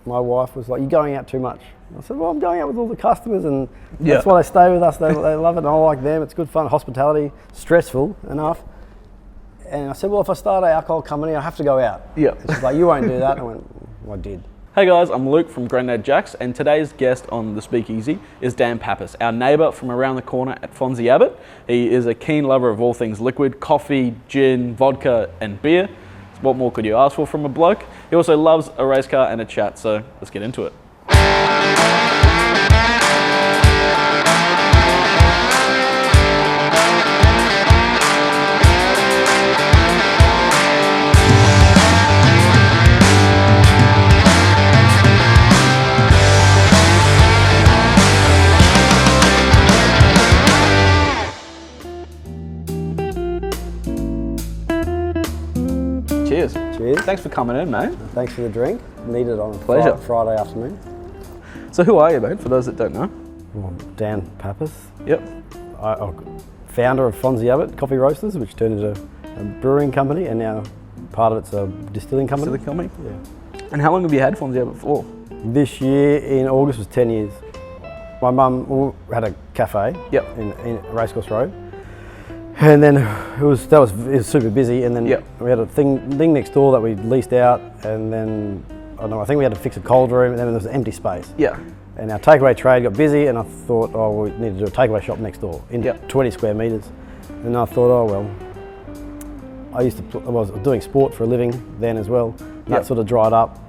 my wife was like, "You're going out too much." I said, "Well, I'm going out with all the customers, and that's why they stay with us. They love it, and I like them. It's good fun, hospitality, stressful enough." And I said, "Well, if I start an alcohol company, I have to go out." Yeah. And she's like, "You won't do that." And I went, "Well, I did." Hey guys, I'm Luke from Granddad Jack's, and today's guest on the Speakeasy is Dan Pappas, our neighbour from around the corner at Fonzie Abbott. He is a keen lover of all things liquid, coffee, gin, vodka and beer. So what more could you ask for from a bloke? He also loves a race car and a chat, so let's get into it. Cheers. Cheers. Thanks for coming in, mate. Thanks for the drink. Needed on a Pleasure. Friday afternoon. So who are you, mate, for those that don't know? Well, Dan Pappas. Yep. I'm founder of Fonzie Abbott Coffee Roasters, which turned into a brewing company, and now part of it's a distilling company. Distilling company? Yeah. And how long have you had Fonzie Abbott for? This year in August was 10 years. My mum had a cafe in Racecourse Road. And then it was super busy, and then we had a thing next door that we leased out, and then I think we had to fix a cold room, and then there was an empty space. Yeah. And our takeaway trade got busy, and I thought, oh, we need to do a takeaway shop next door in 20 square metres. And I thought, oh well, I was doing sport for a living then as well. And that sort of dried up,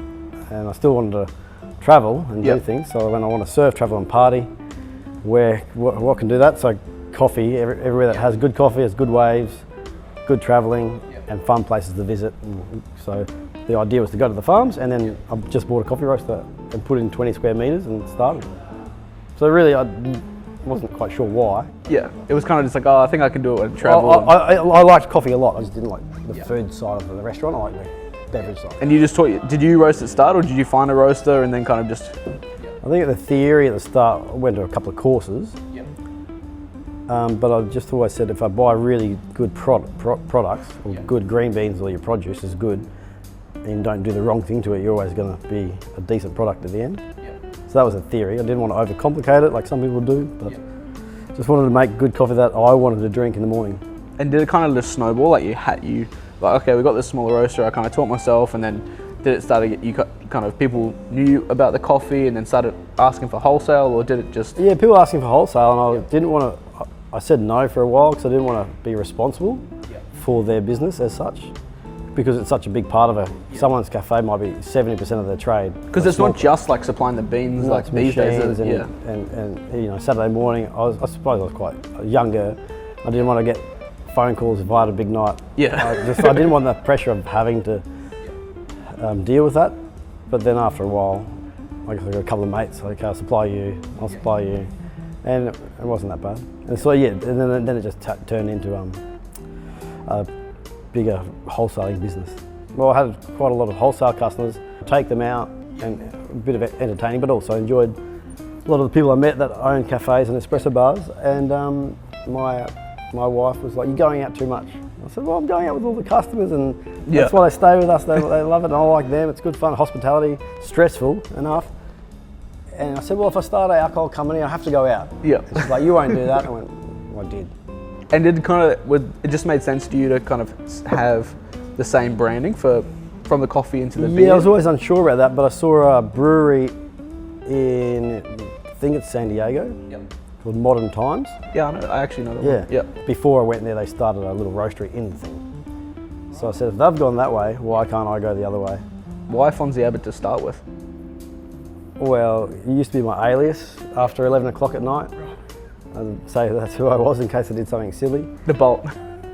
and I still wanted to travel and do things. So when I want to surf, travel, and party, what can do that? So coffee, everywhere that has good coffee, has good waves, good travelling, and fun places to visit. And so the idea was to go to the farms, and then I just bought a coffee roaster and put it in 20 square metres and started. So really, I wasn't quite sure why. Yeah, it was kind of just like, oh, I think I can do it and travel. I liked coffee a lot. I just didn't like the food side of the restaurant. I like the beverage side. And you just did you roast at start, or did you find a roaster and then kind of just? I think the theory at the start, I went to a couple of courses. But I just always said, if I buy really good products, or good green beans, or your produce is good, and don't do the wrong thing to it, you're always going to be a decent product at the end. So that was a theory. I didn't want to overcomplicate it like some people do, but just wanted to make good coffee that I wanted to drink in the morning. And did it kind of just snowball? Like like, okay, we got this smaller roaster, I kind of taught myself, and then did it start to get you kind of, people knew about the coffee and then started asking for wholesale, or did it just? Yeah, people asking for wholesale, and I didn't want to, I said no for a while because I didn't want to be responsible for their business as such, because it's such a big part of it. Someone's cafe might be 70% of their trade. Because it's not just like supplying the beans like these days. And you know, Saturday morning, I suppose I was quite younger. I didn't want to get phone calls if I had a big night. I didn't want the pressure of having to deal with that. But then after a while, I got a couple of mates, like, I'll supply you, and it wasn't that bad. And so and then it just turned into a bigger wholesaling business. Well, I had quite a lot of wholesale customers. Take them out, and a bit of entertaining, but also enjoyed a lot of the people I met that own cafes and espresso bars. And my wife was like, "You're going out too much." I said, "Well, I'm going out with all the customers, and that's why they stay with us. They love it, and I like them. It's good fun, hospitality, stressful enough." And I said, "Well, if I start an alcohol company, I have to go out." And she's like, "You won't do that." And I went, "Well, I did." And it just made sense to you to kind of have the same branding from the coffee into the beer? Yeah, I was always unsure about that, but I saw a brewery in, I think it's San Diego, called Modern Times. Yeah, I actually know that one. Before I went there, they started a little roastery in the thing. So I said, if they've gone that way, why can't I go the other way? Why Fonzie Abbott to start with? Well, it used to be my alias after 11 o'clock at night. I'd say that's who I was in case I did something silly. The Bolt.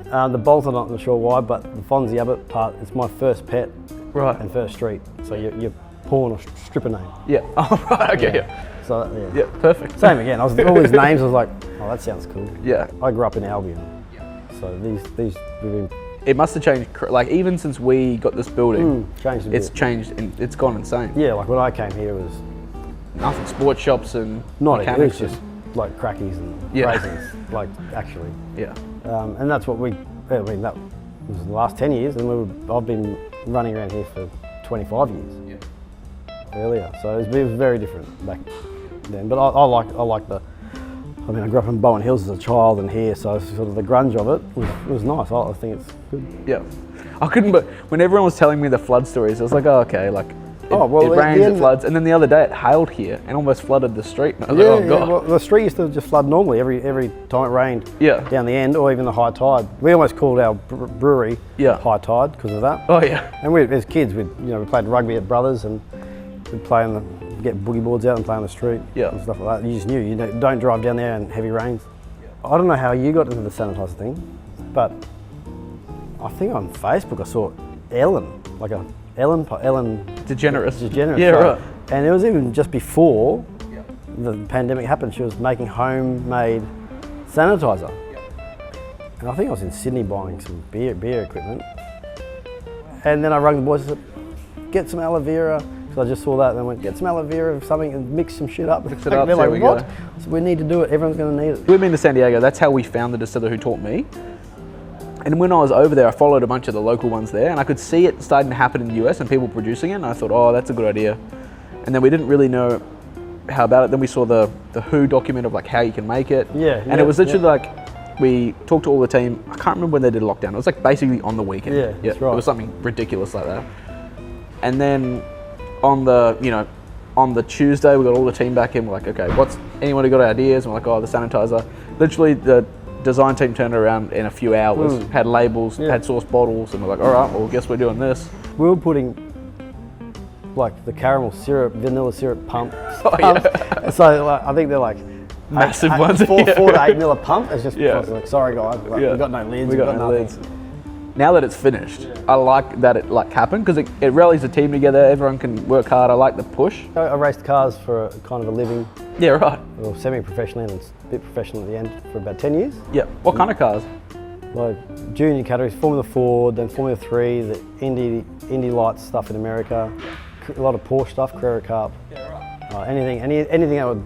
The Bolt, I'm not sure why, but the Fonzie Abbott part, it's my first pet and first street. So you're porn or stripper name. Yeah. Oh, right, okay, So, yeah, perfect. Same again. All these names, I was like, oh, that sounds cool. Yeah. I grew up in Albion. So these we've been... It must have changed, like even since we got this building, it's changed and it's gone insane. Yeah, like when I came here, it was... Nothing, sports shops and mechanics. It was just like crackies and raisins, like actually. Yeah. And that's what that was the last 10 years, and I've been running around here for 25 years. Yeah. earlier. So it was very different back then. But I like the. I mean, I grew up in Bowen Hills as a child and here, so sort of the grunge of it was nice. I think it's good. Yeah. I couldn't, but when everyone was telling me the flood stories, I was like, oh, okay, like, it rains, it floods. And then the other day it hailed here and almost flooded the street. And I was like, oh, God. Well, the street used to just flood normally every time it rained down the end, or even the high tide. We almost called our brewery High Tide because of that. Oh, yeah. And as kids, we played rugby at Brothers, and we'd play get boogie boards out and play on the street and stuff like that. You just knew, don't drive down there in heavy rains. I don't know how you got into the Sanitizer thing, but I think on Facebook I saw Ellen DeGeneres. Yeah, right. And it was even just before the pandemic happened. She was making homemade sanitizer. And I think I was in Sydney buying some beer equipment. And then I rang the boys and said, get some aloe vera. Because I just saw that and I went, get some aloe vera or something and mix some shit up. Mix it up, they're like, we what? go. So we need to do it, everyone's going to need it. We've been to San Diego, that's how we found the distiller who taught me. And when I was over there, I followed a bunch of the local ones there and I could see it starting to happen in the US and people producing it, and I thought, oh, that's a good idea. And then we didn't really know how about it. Then we saw the WHO document of like how you can make it. And it was literally like, we talked to all the team, I can't remember when they did a lockdown, it was like basically on the weekend. That's right. It was something ridiculous like that. And then on the Tuesday, we got all the team back in, we're like, okay, anyone who got ideas? And we're like, oh, the sanitizer. Literally the design team turned around in a few hours, had labels, had source bottles, and we're like, all right, well, guess we're doing this. We were putting like the caramel syrup, vanilla syrup pump. So like, I think they're like massive ones. 4 to 8 mil a pump. It's just like, sorry guys, we've got no lids, we've got no nothing. lids. Now that it's finished, I like that it happened because it rallies the team together. Everyone can work hard. I like the push. I raced cars for a kind of a living. Yeah, right. Well, semi-professionally and a bit professional at the end for about 10 years. Yeah. What kind of cars? Like junior categories, Formula Ford, then Formula 3, the Indy Lights stuff in America, a lot of Porsche stuff, Carrera Cup. Yeah, right. Anything that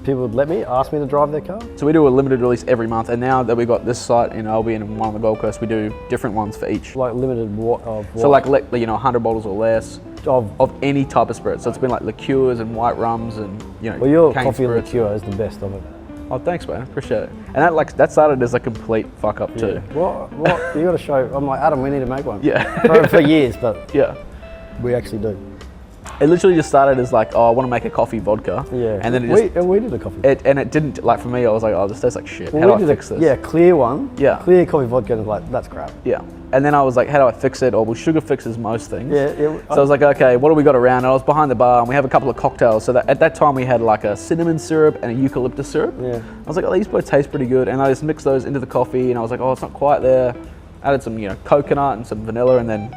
people would ask me to drive their car. So we do a limited release every month, and now that we got this site in Albion and one on the Gold Coast, we do different ones for each. Like limited what? So like 100 bottles or less of any type of spirit. So it's been like liqueurs and white rums and Well, your cane coffee spirits. liqueur is the best of it. Oh, thanks, man. Appreciate it. And that started as a complete fuck up too. What? You got to show. I'm like, Adam, we need to make one. Yeah. for years, but we actually do. It literally just started as like, oh, I want to make a coffee vodka. Yeah. And then we did a coffee. It didn't, like for me, I was like, oh, this tastes like shit. Well, how do I fix this? Yeah, clear one. Yeah. Clear coffee vodka, and like, that's crap. Yeah. And then I was like, how do I fix it? Or well, sugar fixes most things. Yeah. So I was like, okay, what do we got around? And I was behind the bar and we have a couple of cocktails. So at that time we had like a cinnamon syrup and a eucalyptus syrup. Yeah. I was like, oh, these both taste pretty good. And I just mixed those into the coffee and I was like, oh, it's not quite there. Added some, coconut and some vanilla and then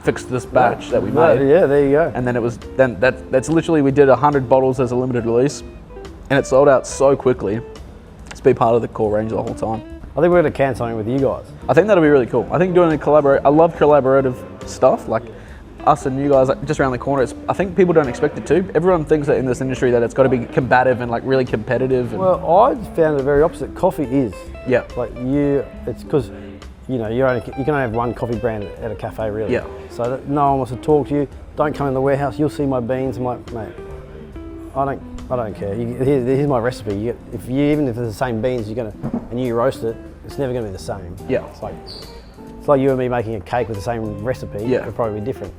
fixed this batch that we made. Yeah, there you go. And then that's literally, we did 100 bottles as a limited release and it sold out so quickly. It's been part of the core range the whole time. I think we're going to can something with you guys. I think that'll be really cool. I think doing a I love collaborative stuff, like us and you guys like just around the corner. I think people don't expect it to. Everyone thinks that in this industry that it's got to be combative and like really competitive. Well, I found it very opposite. Coffee is. Yeah. Like it's because you can only have one coffee brand at a cafe, really. Yeah. So that no one wants to talk to you. Don't come in the warehouse. You'll see my beans. I'm like, mate, I don't care. Here's my recipe. Even if it's the same beans, and you roast it, it's never going to be the same. Yeah. It's like you and me making a cake with the same recipe. Yeah. It'll probably be different.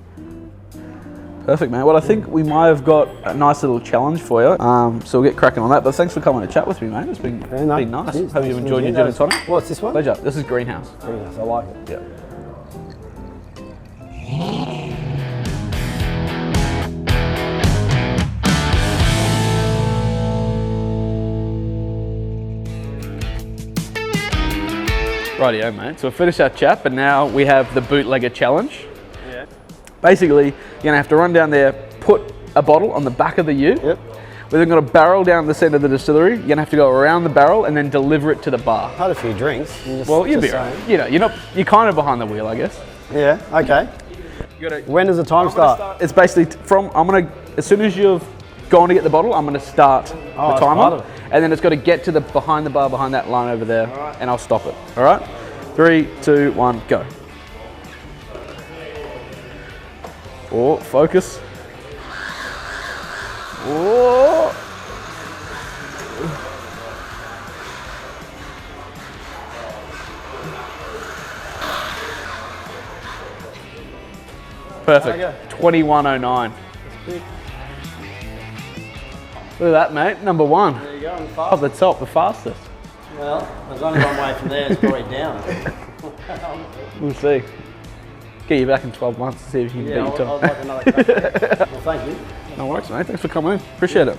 Perfect, man. Well, I think we might have got a nice little challenge for you. So we'll get cracking on that. But thanks for coming to chat with me, mate. It's been nice. Cheers. Hope you enjoyed your gin and tonic. What's this one? Pleasure. This is Greenhouse. Greenhouse. I like it. Yeah. Rightio, mate. So we've finished our chat, but now we have the bootlegger challenge. Yeah. Basically, you're gonna have to run down there, put a bottle on the back of the ute. Yep. We're then gonna barrel down the centre of the distillery. You're gonna have to go around the barrel and then deliver it to the bar. Had a few drinks. You'll be right. You're kind of behind the wheel, I guess. Yeah. Okay. When does the time start? It's basically as soon as you've gone to get the bottle, I'm gonna start the timer. And then it's got to get to behind the bar, behind that line over there, and I'll stop it. All right? 3, 2, 1, go. Focus. Perfect. 2109. Look at that, mate. Number 1. There you go. Up the top, the fastest. Well, there's only one way from there. It's probably down. We'll see. Get you back in 12 months to see if you can beat your time. I'd like another crack. Well, thank you. No worries, mate. Thanks for coming in. Appreciate it.